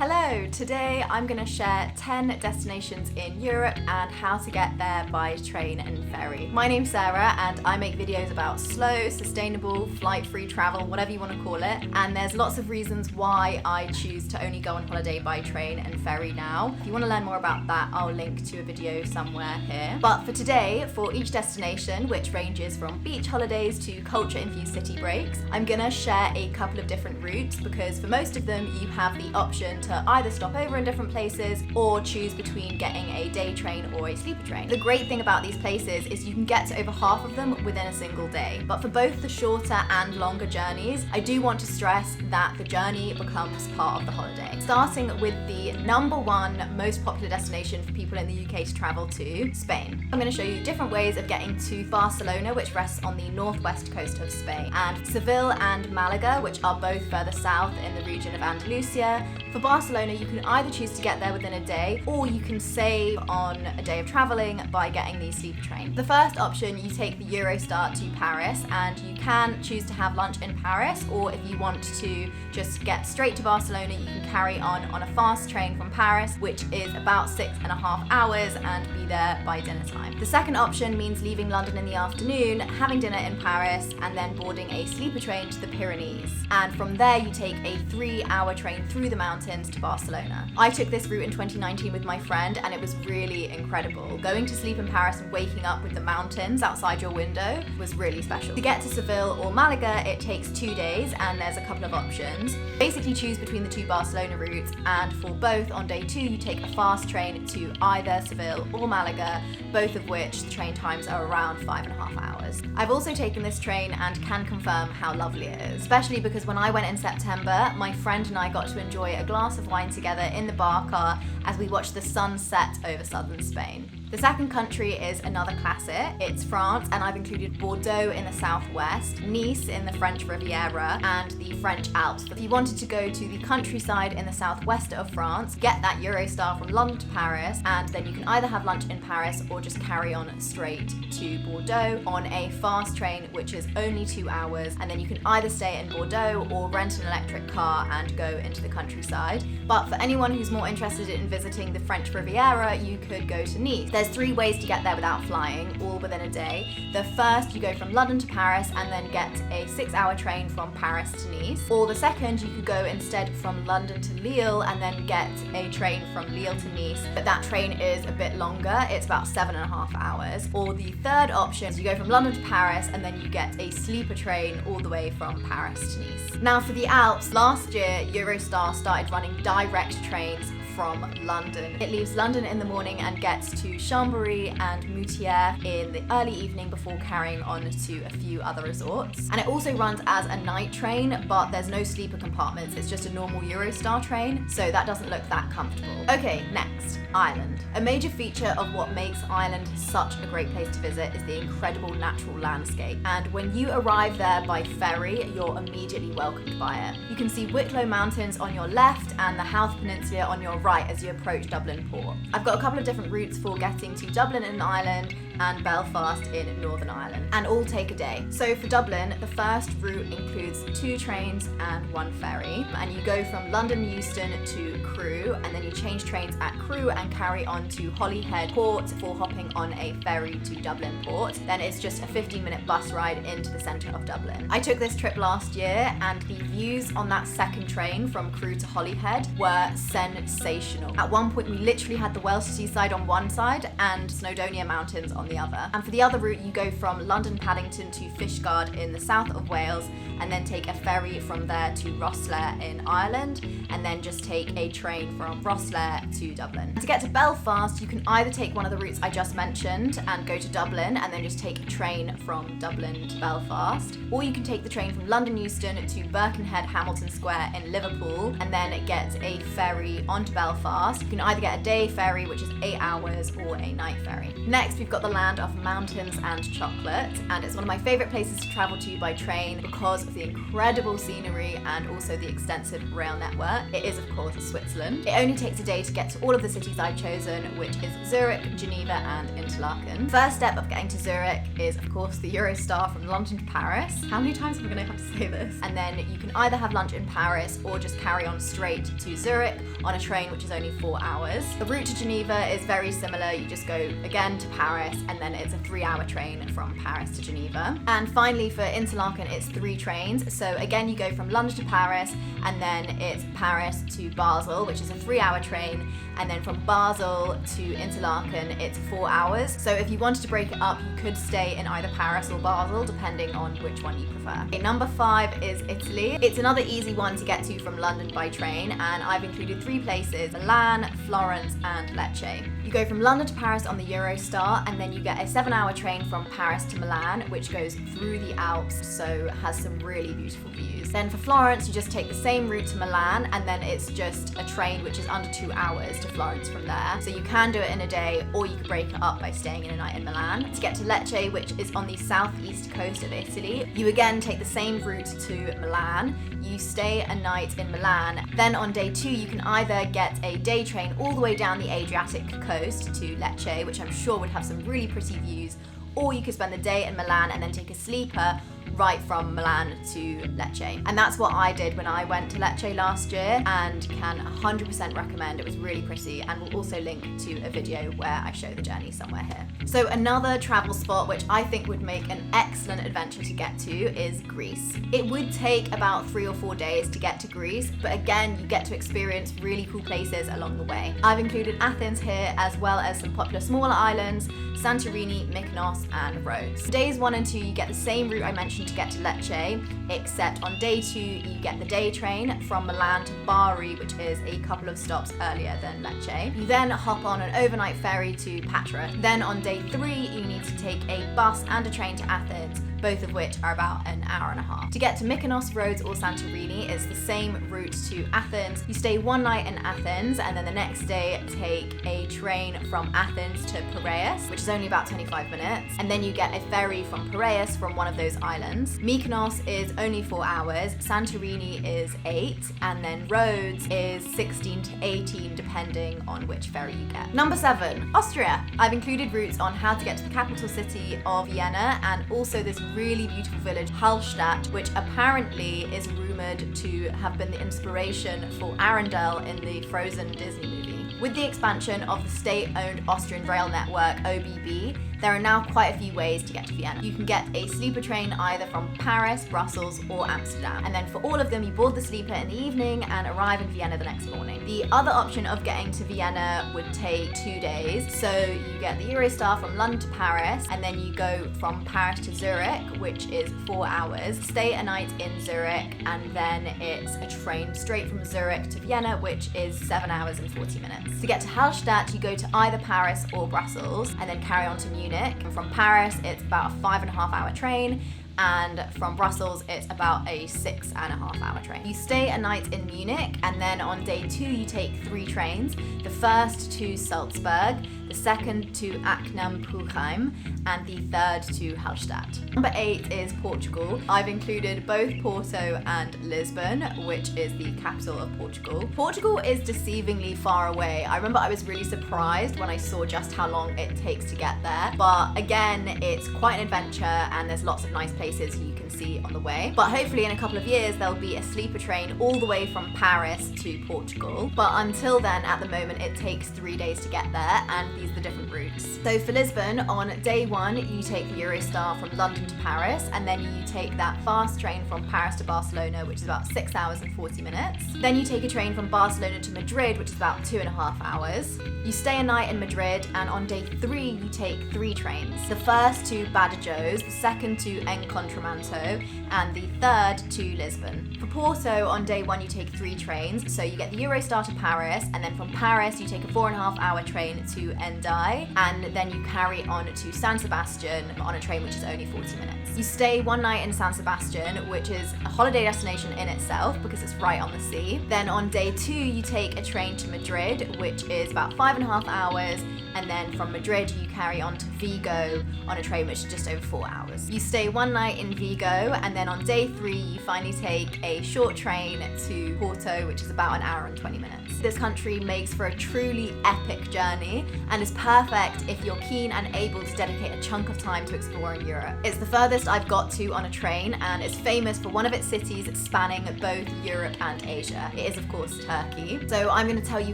Hello, today I'm going to share 10 destinations in Europe and how to get there by train and ferry. My name's Sarah and I make videos about slow, sustainable, flight-free travel, whatever you want to call it, and there's lots of reasons why I choose to only go on holiday by train and ferry now. If you want to learn more about that, I'll link to a video somewhere here. But for today, for each destination, which ranges from beach holidays to culture-infused city breaks, I'm going to share a couple of different routes because for most of them you have the option to either stop over in different places or choose between getting a day train or a sleeper train. The great thing about these places is you can get to over half of them within a single day. But for both the shorter and longer journeys, I do want to stress that the journey becomes part of the holiday. Starting with the number one most popular destination for people in the UK to travel to, Spain. I'm going to show you different ways of getting to Barcelona, which rests on the northwest coast of Spain, and Seville and Malaga, which are both further south in the region of Andalusia. For Barcelona, you can either choose to get there within a day, or you can save on a day of traveling by getting the sleeper train. The first option, you take the Eurostar to Paris, and you can choose to have lunch in Paris, or if you want to just get straight to Barcelona, you can carry on a fast train from Paris, which is about 6.5 hours, and be there by dinner time. The second option means leaving London in the afternoon, having dinner in Paris, and then boarding a sleeper train to the Pyrenees. And from there, you take a 3-hour train through the mountains to Barcelona. I took this route in 2019 with my friend and it was really incredible. Going to sleep in Paris and waking up with the mountains outside your window was really special. To get to Seville or Malaga, it takes 2 days and there's a couple of options. Basically choose between the two Barcelona routes, and for both on day 2 you take a fast train to either Seville or Malaga, both of which the train times are around 5.5 hours. I've also taken this train and can confirm how lovely it is, especially because when I went in September, my friend and I got to enjoy a glass of wine together in the bar car as we watched the sun set over southern Spain. The second country is another classic. It's France, and I've included Bordeaux in the southwest, Nice in the French Riviera, and the French Alps. If you wanted to go to the countryside in the southwest of France, get that Eurostar from London to Paris, and then you can either have lunch in Paris or just carry on straight to Bordeaux on a fast train, which is only 2 hours, and then you can either stay in Bordeaux or rent an electric car and go into the countryside. But for anyone who's more interested in visiting the French Riviera, you could go to Nice. There's 3 ways to get there without flying, all within a day. The first, you go from London to Paris and then get a 6-hour train from Paris to Nice. Or the second, you could go instead from London to Lille and then get a train from Lille to Nice. But that train is a bit longer, it's about 7.5 hours. Or the third option is you go from London to Paris and then you get a sleeper train all the way from Paris to Nice. Now for the Alps, last year Eurostar started running direct trains from London. It leaves London in the morning and gets to Chambéry and Moutier in the early evening before carrying on to a few other resorts. And it also runs as a night train, but there's no sleeper compartments. It's just a normal Eurostar train, so that doesn't look that comfortable. Okay, next, Ireland. A major feature of what makes Ireland such a great place to visit is the incredible natural landscape. And when you arrive there by ferry, you're immediately welcomed by it. You can see Wicklow Mountains on your left and the Howth Peninsula on your right as you approach Dublin Port. I've got a couple of different routes for getting to Dublin in Ireland and Belfast in Northern Ireland, and all take a day. So for Dublin, the first route includes 2 trains and 1 ferry, and you go from London Euston to Crewe, and then you change trains at Crewe and carry on to Holyhead Port before hopping on a ferry to Dublin Port. Then it's just a 15-minute bus ride into the centre of Dublin. I took this trip last year, and the views on that second train from Crewe to Holyhead were sensational. At one point we literally had the Welsh seaside on one side and Snowdonia Mountains on the other. And for the other route, you go from London Paddington to Fishguard in the south of Wales, and then take a ferry from there to Rosslare in Ireland, and then just take a train from Rosslare to Dublin. To get to Belfast, you can either take one of the routes I just mentioned and go to Dublin and then just take a train from Dublin to Belfast, or you can take the train from London Euston to Birkenhead Hamilton Square in Liverpool and then get a ferry onto Belfast Belfast. You can either get a day ferry, which is 8 hours, or a night ferry. Next, we've got the land of mountains and chocolate, and it's one of my favourite places to travel to by train because of the incredible scenery and also the extensive rail network. It is, of course, Switzerland. It only takes a day to get to all of the cities I've chosen, which is Zurich, Geneva, and Interlaken. First step of getting to Zurich is, of course, the Eurostar from London to Paris. How many times am I going to have to say this? And then you can either have lunch in Paris or just carry on straight to Zurich on a train which is only 4 hours. The route to Geneva is very similar. You just go again to Paris and then it's a 3-hour train from Paris to Geneva. And finally for Interlaken, it's 3 trains. So again, you go from London to Paris and then it's Paris to Basel, which is a 3-hour train. And then from Basel to Interlaken, it's 4 hours. So if you wanted to break it up, you could stay in either Paris or Basel, depending on which one you prefer. Okay, number 5 is Italy. It's another easy one to get to from London by train, and I've included 3 places: Milan, Florence, and Lecce. You go from London to Paris on the Eurostar, and then you get a 7-hour train from Paris to Milan, which goes through the Alps, so has some really beautiful views. Then for Florence, you just take the same route to Milan, and then it's just a train which is under 2 hours to Florence from there. So you can do it in a day, or you could break it up by staying in a night in Milan. To get to Lecce, which is on the southeast coast of Italy, you again take the same route to Milan. You stay a night in Milan. Then on day 2, you can either get a day train all the way down the Adriatic coast to Lecce, which I'm sure would have some really pretty views, or you could spend the day in Milan and then take a sleeper right from Milan to Lecce. And that's what I did when I went to Lecce last year, and can 100% recommend. It was really pretty, and we'll also link to a video where I show the journey somewhere here. So another travel spot which I think would make an excellent adventure to get to is Greece. It would take about 3 or 4 days to get to Greece, but again, you get to experience really cool places along the way. I've included Athens here, as well as some popular smaller islands, Santorini, Mykonos, and Rhodes. Days 1 and 2, you get the same route I mentioned to get to Lecce, except on day 2, you get the day train from Milan to Bari, which is a couple of stops earlier than Lecce. You then hop on an overnight ferry to Patra. Then on day 3, you need to take a bus and a train to Athens, both of which are about an hour and a half. To get to Mykonos, Rhodes, or Santorini, it's the same route to Athens. You stay 1 night in Athens, and then the next day take a train from Athens to Piraeus, which is only about 25 minutes, and then you get a ferry from Piraeus from one of those islands. Mykonos is only 4 hours, Santorini is 8, and then Rhodes is 16 to 18 depending on which ferry you get. Number 7, Austria. I've included routes on how to get to the capital city of Vienna, and also this really beautiful village Hallstatt, which apparently is rumoured to have been the inspiration for Arendelle in the Frozen Disney movie. With the expansion of the state-owned Austrian rail network, OBB, there are now quite a few ways to get to Vienna. You can get a sleeper train either from Paris, Brussels, or Amsterdam. And then for all of them, you board the sleeper in the evening and arrive in Vienna the next morning. The other option of getting to Vienna would take 2 days. So you get the Eurostar from London to Paris, and then you go from Paris to Zurich, which is 4 hours. Stay a night in Zurich, and then it's a train straight from Zurich to Vienna, which is 7 hours and 40 minutes. To get to Hallstatt, you go to either Paris or Brussels, and then carry on to Munich. And from Paris, it's about a 5.5-hour train, and from Brussels, it's about a 6.5-hour train. You stay a night in Munich, and then on day 2, you take 3 trains. The first to Salzburg, the second to Aknam-Puchheim, and the third to Hallstatt. Number 8 is Portugal. I've included both Porto and Lisbon, which is the capital of Portugal. Portugal is deceivingly far away. I remember I was really surprised when I saw just how long it takes to get there. But again, it's quite an adventure, and there's lots of nice places you can see on the way. But hopefully in a couple of years, there'll be a sleeper train all the way from Paris to Portugal. But until then, at the moment, it takes 3 days to get there, and these are the different routes. So for Lisbon, on day 1, you take the Eurostar from London to Paris, and then you take that fast train from Paris to Barcelona, which is about 6 hours and 40 minutes. Then you take a train from Barcelona to Madrid, which is about 2.5 hours. You stay a night in Madrid, and on day 3, you take 3 trains. The first to Badajoz, the second to Contramanto, and the third to Lisbon. For Porto, on day 1 you take 3 trains, so you get the Eurostar to Paris, and then from Paris you take a 4.5-hour train to Hendaye, and then you carry on to San Sebastian on a train which is only 40 minutes. You stay 1 night in San Sebastian, which is a holiday destination in itself because it's right on the sea. Then on day 2 you take a train to Madrid, which is about 5.5 hours, and then from Madrid you carry on to Vigo on a train which is just over 4 hours. You stay 1 night in Vigo, and then on day 3 you finally take a short train to Porto, which is about 1 hour and 20 minutes. This country makes for a truly epic journey and is perfect if you're keen and able to dedicate a chunk of time to exploring Europe. It's the furthest I've got to on a train, and it's famous for one of its cities spanning both Europe and Asia. It is of course Turkey. So I'm going to tell you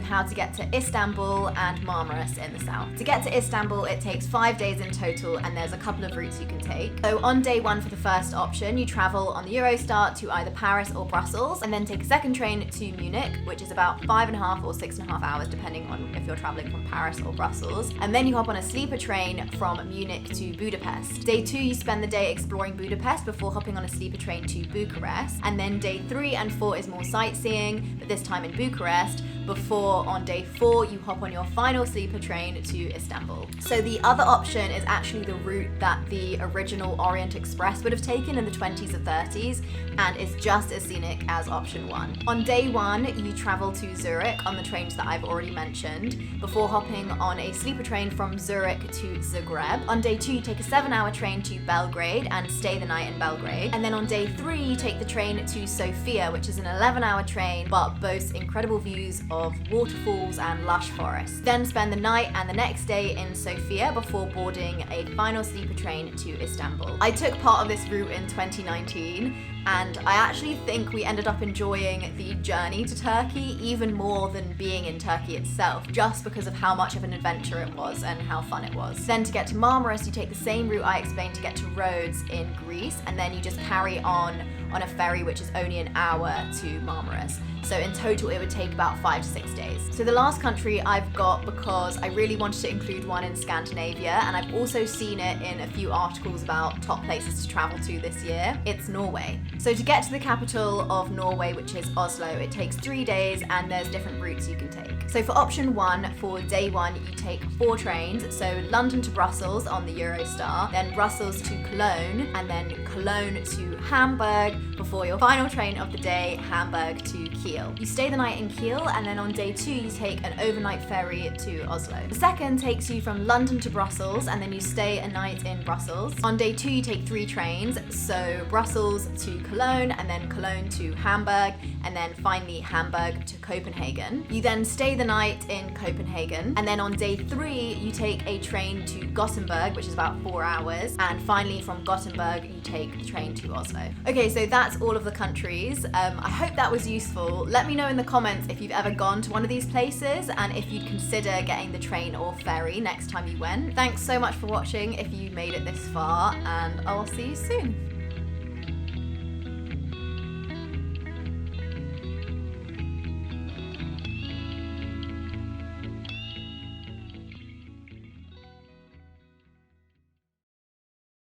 how to get to Istanbul and Marmaris in the south. To get to Istanbul it takes 5 days in total, and there's a couple of routes you can take. So on day 1 for the first option, you travel on the Eurostar to either Paris or Brussels, and then take a second train to Munich, which is about 5.5 or 6.5 hours depending on if you're traveling from Paris or Brussels. And then you hop on a sleeper train from Munich to Budapest. Day 2 you spend the day exploring Budapest before hopping on a sleeper train to Bucharest, and then day 3 and 4 is more sightseeing, but this time in Bucharest, before on day 4 you hop on your final sleeper train to Istanbul. So the other option is actually the route that the original Orient Express would have taken in the 20s or 30s, and is just as scenic as option 1. On day 1 you travel to Zurich on the trains that I've already mentioned, before hopping on a sleeper train from Zurich to Zagreb. On day 2 you take a 7-hour train to Belgrade and stay the night in Belgrade, and then on day 3 you take the train to Sofia, which is an 11-hour train but boasts incredible views of waterfalls and lush forests. Then spend the night and the next day in Sofia before boarding a final sleeper train to Istanbul. I took part of this route in 2019, and I actually think we ended up enjoying the journey to Turkey even more than being in Turkey itself, just because of how much of an adventure it was and how fun it was. Then to get to Marmaris you take the same route I explained to get to Rhodes in Greece, and then you just carry on a ferry which is only an hour to Marmaris. So in total it would take about 5 to 6 days. So the last country I've got because I really wanted to include one in Scandinavia, and I've also seen it in a few articles about top places to travel to this year. It's Norway. So to get to the capital of Norway, which is Oslo, it takes 3 days, and there's different routes you can take. So for option 1, for day 1 you take 4 trains, so London to Brussels on the Eurostar, then Brussels to Cologne, and then Cologne to Hamburg, before your final train of the day, Hamburg to Kiel. You stay the night in Kiel, and then on day 2 you take an overnight ferry to Oslo. The second takes you from London to Brussels, and then you stay a night in Brussels. On day 2 you take 3 trains, so Brussels to Cologne, and then Cologne to Hamburg, and then finally Hamburg to Copenhagen. You then stay the night in Copenhagen, and then on day 3 you take a train to Gothenburg, which is about 4 hours, and finally from Gothenburg you take the train to Oslo. Okay, so that's all of the countries. I hope that was useful. Let me know in the comments if you've ever gone to one of these places, and if you'd consider getting the train or ferry next time you went. Thanks so much for watching if you made it this far, and I'll see you soon.